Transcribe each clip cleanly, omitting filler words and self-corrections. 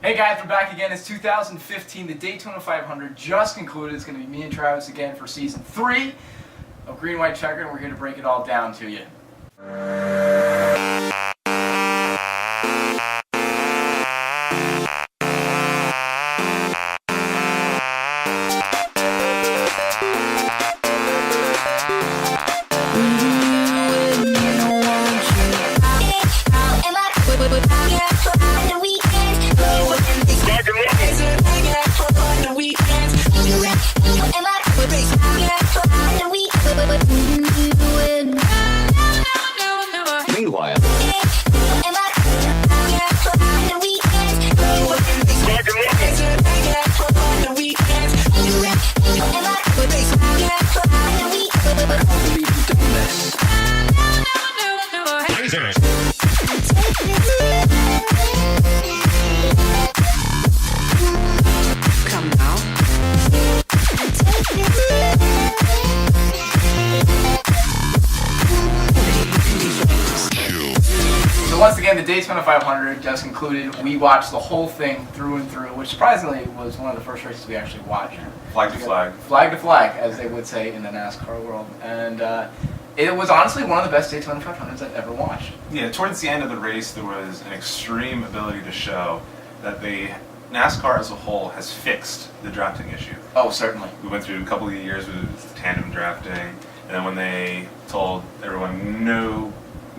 Hey guys, we're back again. It's 2015. The Daytona 500 just concluded. It's going to be me and Travis again for season 3 of Green, White, Checkered, and we're here to break it all down to you. Meanwhile, Come now. So once again, the Daytona 500 just concluded. We watched the whole thing through and through, which surprisingly was one of the first races we actually watched. Flag to flag. Flag to flag, as they would say in the NASCAR world. And it was honestly one of the best Daytona 500s I've ever watched. Yeah, towards the end of the race, there was an extreme ability to show that NASCAR as a whole has fixed the drafting issue. Oh, certainly. We went through a couple of years with tandem drafting, and then when they told everyone no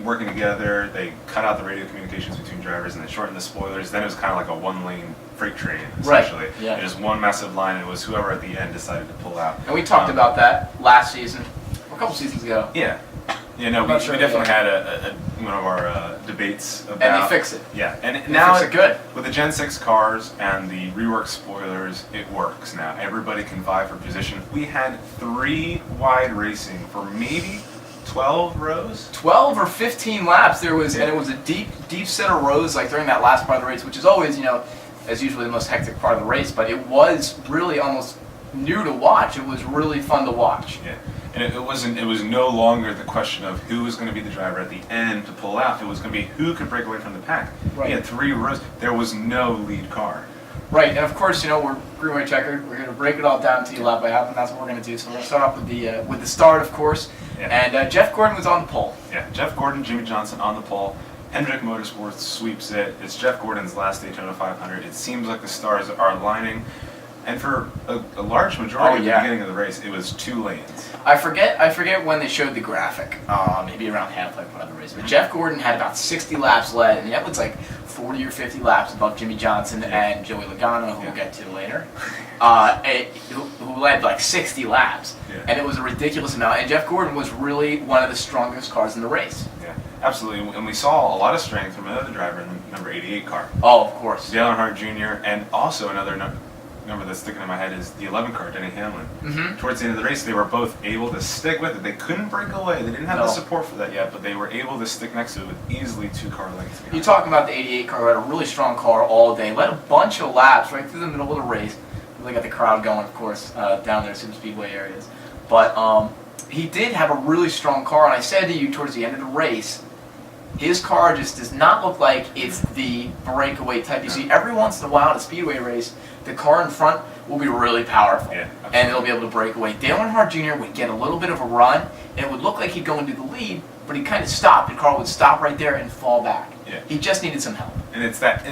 working together, they cut out the radio communications between drivers and they shortened the spoilers. Then it was kind of like a one-lane freight train, essentially. Right. Yeah. And just one massive line, and it was whoever at the end decided to pull out. And we talked about that last season, or a couple seasons ago. Yeah. Yeah, no, we definitely had one of our debates about... And they fix it. Yeah, and They now fix it good. with the Gen 6 cars and the reworked spoilers, it works now. Everybody can vie for position. We had 3 wide racing for maybe 12 rows? 12 or 15 laps there was, and it was a deep set of rows like during that last part of the race, which is always, as usually the most hectic part of the race, but it was really almost new to watch. It was really fun to watch. Yeah. And it was no longer the question of who was going to be the driver at the end to pull out. It was going to be who could break away from the pack. Right. We had 3 rows. There was no lead car. Right, and of course, we're Green, White, Checkered. We're going to break it all down to you lap by lap, and that's what we're going to do. So we're going to start off with the start, of course. Yeah. And Jeff Gordon was on the pole. Yeah, Jeff Gordon, Jimmy Johnson on the pole. Hendrick Motorsports sweeps it. It's Jeff Gordon's last Daytona 500. It seems like the stars are aligning. And for a large majority of the beginning of the race, it was 2 lanes. I forget when they showed the graphic, maybe around halfway point of the race. But Jeff Gordon had about 60 laps led, and that was like 40 or 50 laps above Jimmy Johnson and Joey Logano, who we'll get to later, who led like 60 laps. Yeah. And it was a ridiculous amount. And Jeff Gordon was really one of the strongest cars in the race. Yeah, absolutely. And we saw a lot of strength from another driver in the number 88 car. Oh, of course. Dale Earnhardt Jr. and also another number that's sticking in my head is the 11 car, Denny Hamlin. Mm-hmm. Towards the end of the race, they were both able to stick with it. They couldn't break away. They didn't have the support for that yet, but they were able to stick next to it with easily 2 car lengths. You're talking about the 88 car, who had a really strong car all day. Led a bunch of laps right through the middle of the race. Really got the crowd going, of course, down there, super speedway areas. But he did have a really strong car, and I said to you towards the end of the race, his car just does not look like it's the breakaway type. You see, every once in a while at a speedway race, the car in front will be really powerful, and it'll be able to break away. Dale Earnhardt Jr. would get a little bit of a run, and it would look like he'd go into the lead, but he'd kind of stop. The car would stop right there and fall back. Yeah. He just needed some help. And it's that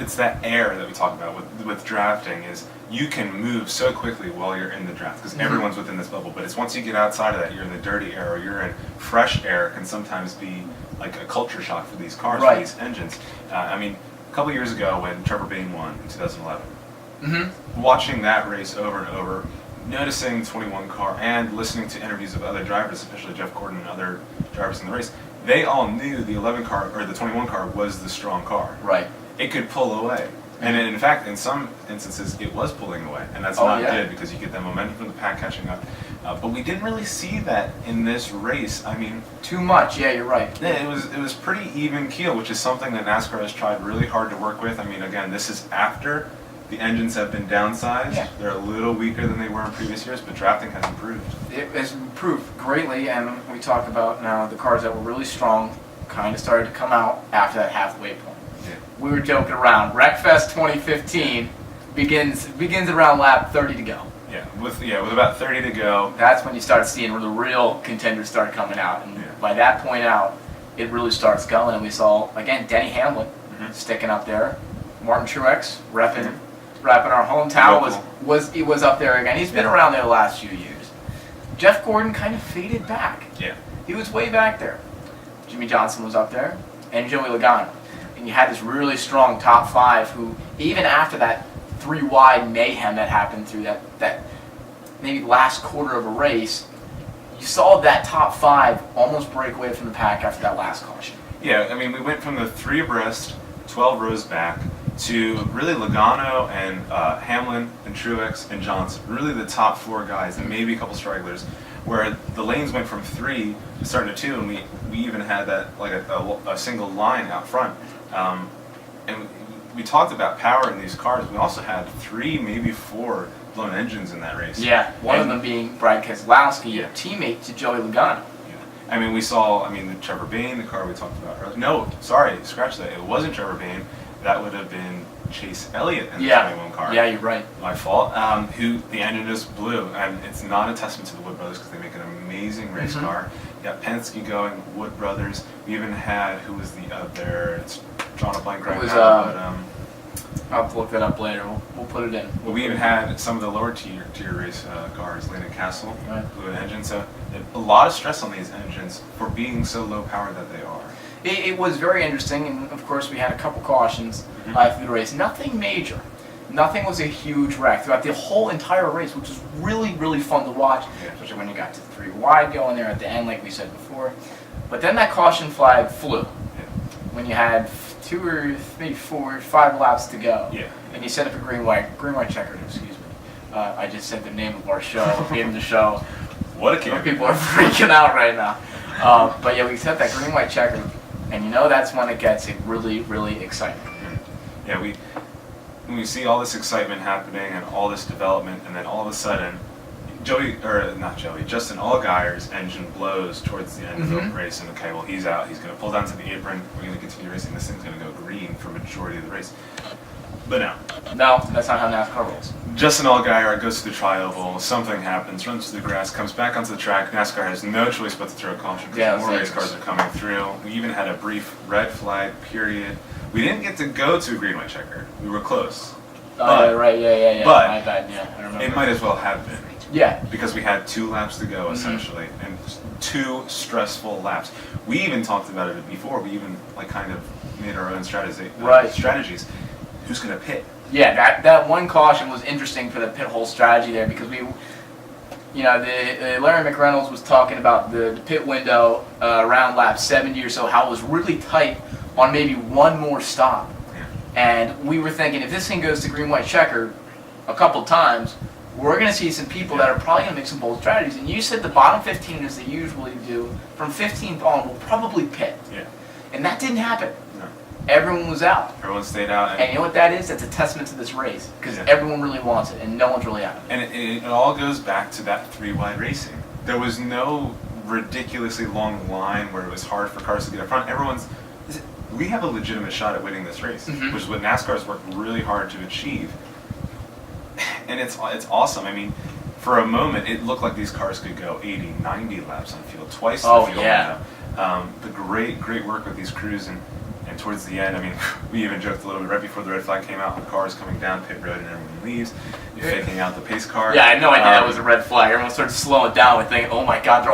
air that we talk about with drafting is you can move so quickly while you're in the draft because everyone's within this bubble. But it's once you get outside of that, you're in the dirty air or you're in fresh air can sometimes be like a culture shock for these cars, for these engines. I mean, a couple years ago when Trevor Bayne won in 2011, watching that race over and over, noticing the 21 car and listening to interviews of other drivers, especially Jeff Gordon and other drivers in the race, they all knew the 11 car or the 21 car was the strong car. Right. It could pull away. And in fact, in some instances, it was pulling away, and that's not good because you get that momentum from the pack catching up. But we didn't really see that in this race. I mean, too much. Yeah, you're right. Yeah, it was pretty even keel, which is something that NASCAR has tried really hard to work with. I mean, again, this is after the engines have been downsized. Yeah. They're a little weaker than they were in previous years, but drafting has improved. It has improved greatly, and we talk about now the cars that were really strong kind of started to come out after that halfway point. Yeah. we were joking around. Wreckfest 2015 begins around lap 30 to go. With about 30 to go. That's when you start seeing where the real contenders start coming out, and by that point out, it really starts going. And we saw again Denny Hamlin sticking up there, Martin Truex repping our hometown was up there again. He's been around there the last few years. Jeff Gordon kind of faded back. Yeah, he was way back there. Jimmy Johnson was up there, and Joey Logano, and you had this really strong top five who, even after that 3 wide mayhem that happened through that maybe last quarter of a race, you saw that top 5 almost break away from the pack after that last caution. Yeah, I mean, we went from the 3 abreast, 12 rows back, to really Logano and Hamlin and Truex and Johnson, really the top 4 guys, and maybe a couple stragglers, where the lanes went from 3 starting to 2, and we even had that like a single line out front. And we talked about power in these cars. We also had 3, maybe 4 blown engines in that race. Yeah, one of them being Brad Keselowski, teammate to Joey Logano. Yeah. I mean, we saw, the Trevor Bayne, the car we talked about earlier. No, sorry, scratch that. It wasn't Trevor Bayne. That would have been Chase Elliott in the 21 car. Yeah, you're right. My fault. Who the engine just blew. And it's not a testament to the Wood Brothers because they make an amazing race car. You got Penske going, Wood Brothers. We even had, who was the other? It's drawing a blank right now. But, I'll have to look that up later. We'll put it in. We even had some of the lower tier race cars, Landon Castle, blew an engine. So a lot of stress on these engines for being so low power that they are. It was very interesting, and of course we had a couple cautions through the race. Nothing major. Nothing was a huge wreck throughout the whole entire race, which was really, really fun to watch, especially when you got to 3 wide going there at the end, like we said before. But then that caution flag flew when you had 2 or maybe 4 or 5 laps to go. Yeah. And you set up a green white checkered, excuse me. I just said the name of our show, name of the show. What a kid. People are freaking out right now. But yeah, we set that green white checkered, and that's when it gets really, really exciting. Yeah, when we see all this excitement happening and all this development, and then all of a sudden, Justin Allgaier's engine blows towards the end of the race, and okay, well, he's out. He's going to pull down to the apron. We're going to continue racing. This thing's going to go green for majority of the race. But no, that's not how NASCAR rolls. Justin Allgaier goes to the tri-oval. Something happens, runs through the grass, comes back onto the track. NASCAR has no choice but to throw a caution because more race cars are coming through. We even had a brief red flag period. We didn't get to go to a green white checker. We were close. Right, yeah. But my bad, I remember. It might as well have been. Yeah. Because we had 2 laps to go, essentially, and 2 stressful laps. We even talked about it before. We even kind of made our own strategies. Who's going to pit? Yeah, that one caution was interesting for the pit hole strategy there because the Larry McReynolds was talking about the pit window around lap 70 or so, how it was really tight on maybe one more stop. Yeah. And we were thinking if this thing goes to green white checker a couple times, we're going to see some people that are probably going to make some bold strategies. And you said the bottom 15, as they usually do, from 15th on, will probably pit. Yeah. And that didn't happen. No. Everyone was out. Everyone stayed out. And you know what that is? That's a testament to this race. Because everyone really wants it, and no one's really out. And it all goes back to that 3-wide racing. There was no ridiculously long line where it was hard for cars to get up front. We have a legitimate shot at winning this race, which is what NASCAR's worked really hard to achieve. And it's awesome. I mean, for a moment, it looked like these cars could go 80, 90 laps on field, twice the field. The great work with these crews, and towards the end, I mean, we even joked a little bit right before the red flag came out, the cars coming down pit road and everyone leaves, faking out the pace car. Yeah, I had no idea that was a red flag. Everyone started slowing down and thinking, oh my God, they're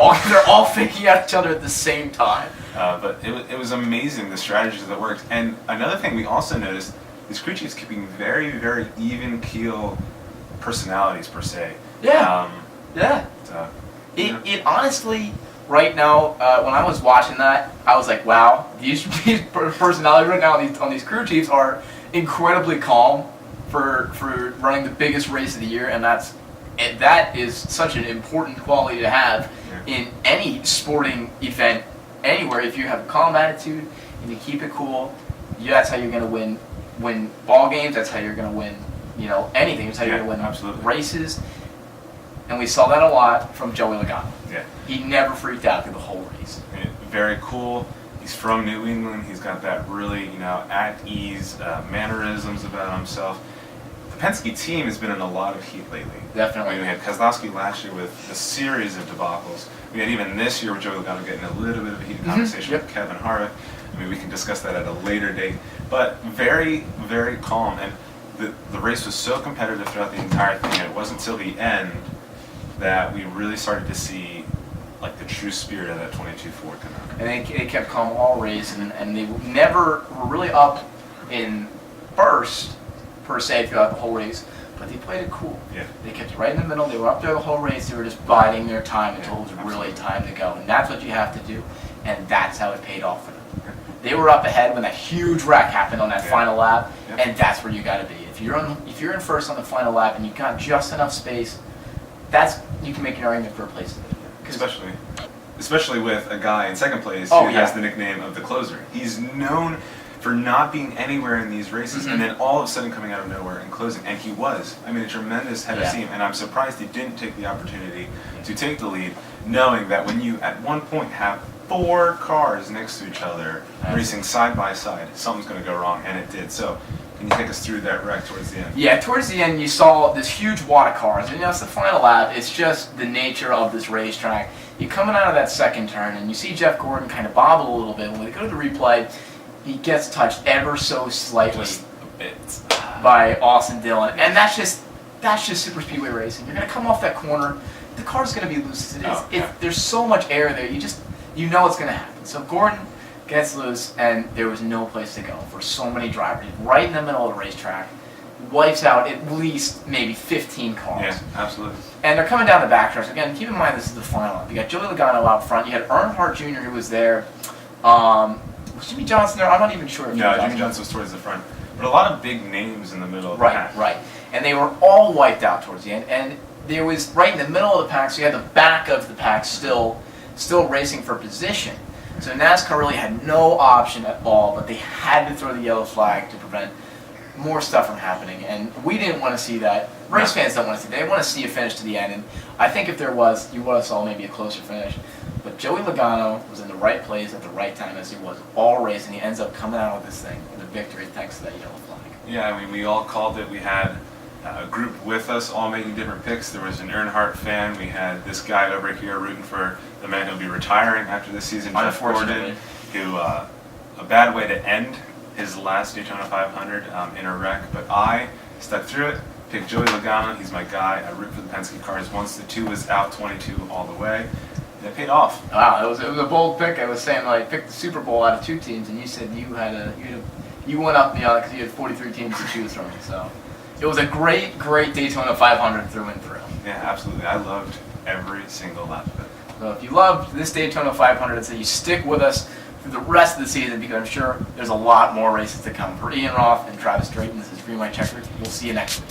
all faking out each other at the same time. But it was amazing, the strategies that worked. And another thing we also noticed, these crew chiefs keeping very, very even keel personalities per se. It honestly, right now, when I was watching that, I was like, wow, these personalities right now on these crew chiefs are incredibly calm for running the biggest race of the year, and that is such an important quality to have in any sporting event anywhere. If you have a calm attitude and you keep it cool, that's how you're going to win ball games. That's how you're going to win, anything. That's how you're going to win races. And we saw that a lot from Joey Logano. Yeah. He never freaked out through the whole race. Very cool. He's from New England. He's got that really, at ease mannerisms about himself. The Penske team has been in a lot of heat lately. Definitely. We had Keselowski last year with a series of debacles. We had even this year with Joey Logano getting a little bit of a heated conversation with Kevin Harvick. I mean, we can discuss that at a later date. But very, very calm. And the race was so competitive throughout the entire thing. And it wasn't until the end that we really started to see like the true spirit of that 22 Ford come out. And they kept calm all race, and they never were really up in first, per se, throughout the whole race, but they played it cool. Yeah. They kept it right in the middle. They were up there the whole race. They were just biding their time until it was really time to go. And that's what you have to do, and that's how it paid off for them. They were up ahead when that huge wreck happened on that final lap, and that's where you got to be. If you're in first on the final lap and you've got just enough space, you can make an argument for a place. Especially with a guy in second place who has the nickname of the closer. He's known for not being anywhere in these races, and then all of a sudden coming out of nowhere and closing. And he was. I mean, a tremendous head of steam. And I'm surprised he didn't take the opportunity to take the lead, knowing that when you at one point have 4 cars next to each other racing side by side, something's going to go wrong, and it did. So, can you take us through that wreck towards the end? Yeah, towards the end you saw this huge wad of cars, and it's the final lap. It's just the nature of this racetrack. You're coming out of that second turn, and you see Jeff Gordon kind of bobble a little bit. When they go to the replay, he gets touched ever so slightly Just a bit. by Austin Dillon, and that's just super speedway racing. You're going to come off that corner, the car's going to be loose as it is. There's so much air there, you know it's going to happen. So Gordon gets loose, and there was no place to go for so many drivers. Right in the middle of the racetrack, wipes out at least maybe 15 cars. Yeah, absolutely. And they're coming down the backstretch. Again, keep in mind this is the final lap. You got Joey Logano out front. You had Earnhardt Jr. who was there. Was Jimmy Johnson there? I'm not even sure. If Jimmy Johnson was towards the front. But a lot of big names in the middle of the pack. Right. And they were all wiped out towards the end. And there was, right in the middle of the pack, so you had the back of the pack still racing for position. So NASCAR really had no option at all, but they had to throw the yellow flag to prevent more stuff from happening. And we didn't want to see that. Race fans don't want to see that. They want to see a finish to the end. And I think if there was, you would have saw maybe a closer finish. But Joey Logano was in the right place at the right time as he was all race, and he ends up coming out with this thing with a victory thanks to that yellow flag. Yeah, I mean, we all called it. We had a group with us all making different picks. There was an Earnhardt fan. We had this guy over here rooting for the man who'll be retiring after this season, Jeff Gordon, who a bad way to end his last Daytona 500 in a wreck. But I stuck through it, picked Joey Logano. He's my guy. I root for the Penske cars. Once the 2 was out, 22 all the way. It paid off. Wow, it was a bold pick. I was saying I picked the Super Bowl out of 2 teams, and you said you went up beyond because you had 43 teams to choose from. So it was a great Daytona 500 through and through. Yeah, absolutely. I loved every single lap of it. So if you loved this Daytona 500, I'd say you stick with us through the rest of the season because I'm sure there's a lot more races to come. For Ian Roth and Travis Drayton, this is VIII Checkered. We'll see you next week.